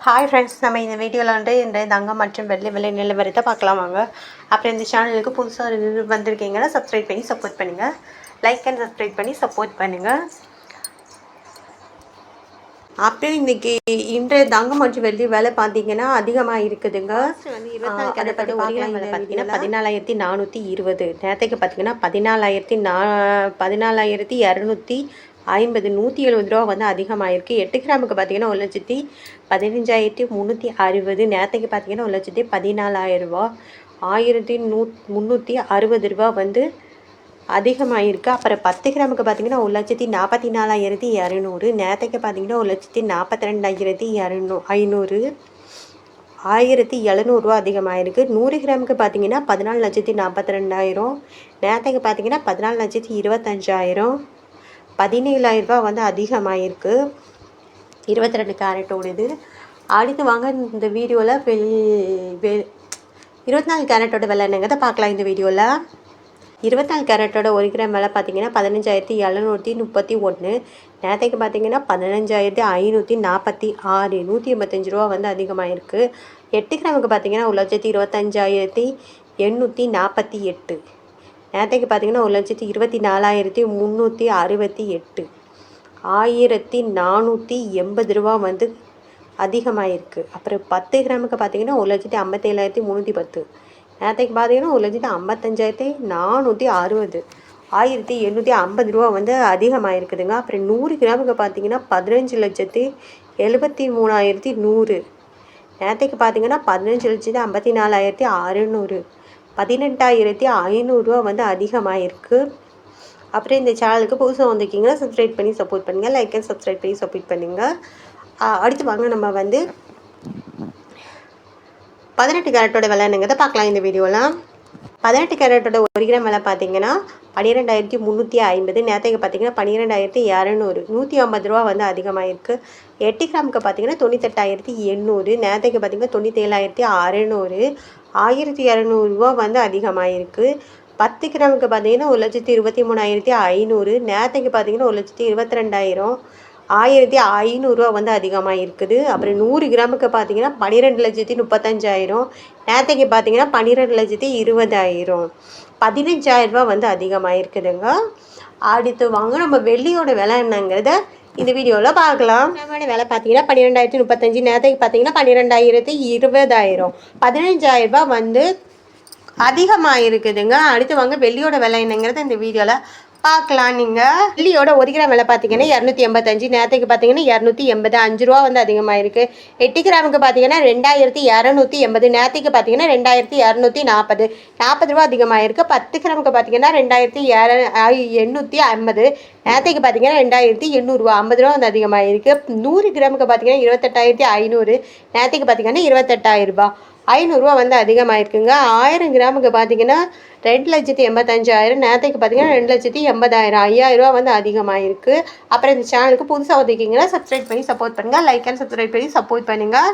Hi friends, நம்ம இந்த வீடியோவில் இன்றைய தங்கம் மற்றும் வெள்ளி விலை நிலவரத்தை பார்க்கலாம் வாங்க. அப்புறம் இந்த சேனலுக்கு புதுசாக வந்திருக்கீங்கன்னா சப்ஸ்கிரைப் பண்ணி சப்போர்ட் பண்ணுங்கள். லைக் அண்ட் சப்ஸ்கிரைப் பண்ணி சப்போர்ட் பண்ணுங்கள். அப்புறம் இன்றைக்கி இன்றைய தங்கம் மற்றும் வெள்ளி விலை பார்த்தீங்கன்னா அதிகமாக இருக்குதுங்க. அதை பற்றி பார்க்கலாம். விலை பார்த்தீங்கன்னா 14,420. நேரத்துக்கு பார்த்தீங்கன்னா 14,250 170 ரூபா வந்து அதிகமாகிருக்கு. 8 கிராமுக்கு பார்த்தீங்கன்னா 1,15,360. நேரத்துக்கு பார்த்தீங்கன்னா 1,14,000 ரூபா 1,360 ரூபா வந்து அதிகமாகிருக்கு. அப்புறம் 10 கிராமுக்கு பார்த்தீங்கன்னா 1,44,200. நேரத்துக்கு பார்த்தீங்கன்னா 1,42,500 1,700 ரூபா அதிகமாகிருக்கு. 100 கிராமுக்கு பார்த்தீங்கன்னா 14,42,000. நேரத்துக்கு பார்த்தீங்கன்னா 14,25,000 17,000 ரூபா வந்து அதிகமாகிருக்கு. 22 கேரட்டோடது. அடுத்து வாங்க இந்த வீடியோவில் 24 கேரட்டோட விலை என்னங்கிறத பார்க்கலாம். இந்த வீடியோவில் 24 கேரட்டோட 1 கிராம் விலை பார்த்தீங்கன்னா 15,731. நேரத்துக்கு பார்த்தீங்கன்னா 15,546 185 ரூபா வந்து அதிகமாகிருக்கு. 8 கிராமுக்கு பார்த்தீங்கன்னா 1,25,848. நேரத்துக்கு பார்த்தீங்கன்னா 1,24,368 1,480 ரூபா வந்து அதிகமாகிருக்கு. அப்புறம் 10 கிராமுக்கு பார்த்தீங்கன்னா 1,57,310. நேரத்துக்கு பார்த்தீங்கன்னா 1,55,460 1,850 ரூபா வந்து அதிகமாகிருக்குதுங்க. அப்புறம் 100 கிராமுக்கு பார்த்தீங்கன்னா 15,73,100. நேரத்துக்கு பார்த்தீங்கன்னா 15,54,600 18,500 ரூபா வந்து அதிகமாகிருக்கு. அப்புறம் இந்த சேனலுக்கு புதுசாக வந்திருக்கீங்கன்னா சப்ஸ்கிரைப் பண்ணி சப்போர்ட் பண்ணுங்கள். லைக் அண்ட் சப்ஸ்கிரைப் பண்ணி சப்போர்ட் பண்ணுங்கள். அடுத்து வாங்க நம்ம வந்து 18 கேரட்டோட விலை என்னங்கிறத பார்க்கலாம். இந்த வீடியோவில் 18 கேரட்டோட 1 கிராம் விலை பார்த்தீங்கன்னா 12,350. நேரத்துக்கு பார்த்தீங்கன்னா 12,200 150 ரூபா வந்து அதிகமாகிருக்கு. 8 கிராமுக்கு பார்த்தீங்கன்னா 98,800. நேரத்துக்கு பார்த்தீங்கன்னா 97,600 1,200 ரூபா வந்து அதிகமாகிருக்கு. 10 கிராமுக்கு பார்த்தீங்கன்னா 1,23,500. நேரத்துக்கு பார்த்தீங்கன்னா 1,22,000 1,500 ரூபா வந்து அதிகமாக இருக்குது. அப்புறம் 100 கிராமுக்கு பார்த்தீங்கன்னா 12,35,000. நேரத்துக்கு பார்த்தீங்கன்னா 12,20,000 15,000 ரூபா வந்து அதிகமாக இருக்குதுங்க. அடுத்து வாங்க நம்ம வெள்ளியோட விலை என்னங்கிறத இந்த வீடியோவில் பார்க்கலாம். நம்மளோட விலை பார்த்தீங்கன்னா 12,035. நேரத்துக்கு பார்த்தீங்கன்னா 12,20,000 15,000 ரூபா வந்து அதிகமாக இருக்குதுங்க. அடுத்து வாங்க வெள்ளியோட விலை என்னங்கிறத இந்த வீடியோவில் பார்க்கலாம். நீங்கள் வெள்ளியோட 1 கிராம் விலை பார்த்தீங்கன்னா 285. நேரத்துக்கு பார்த்தீங்கன்னா 280 5 ரூபா வந்து அதிகமாக இருக்குது. 8 கிராமுக்கு பார்த்தீங்கன்னா 2,280. நேரத்துக்கு பார்த்தீங்கன்னா 2,240 40 ரூபா அதிகமாக இருக்குது. 10 கிராமுக்கு பார்த்தீங்கன்னா 2,850. நேரத்துக்கு பார்த்தீங்கன்னா 2,800 ரூபா 50 ரூபா வந்து அதிகமாக இருக்குது. 100 கிராமுக்கு பார்த்தீங்கன்னா 28,500. நேரத்துக்கு பார்த்தீங்கன்னா 28,000 ரூபா 500 ரூபா வந்து அதிகமாக இருக்குங்க. 1000 கிராமுக்கு பார்த்தீங்கன்னா 2,85,000. நேரத்துக்கு பார்த்தீங்கன்னா 2,80,000 5,000 ரூபா வந்து அதிகமாக இருக்குது. அப்புறம் இந்த சேனலுக்கு புதுசாக வந்திருக்கீங்கன்னா சப்ஸ்கிரைப் பண்ணி சப்போர்ட் பண்ணுங்கள். லைக் அண்ட் சப்ஸ்கிரைப் பண்ணி சப்போர்ட் பண்ணுங்கள்.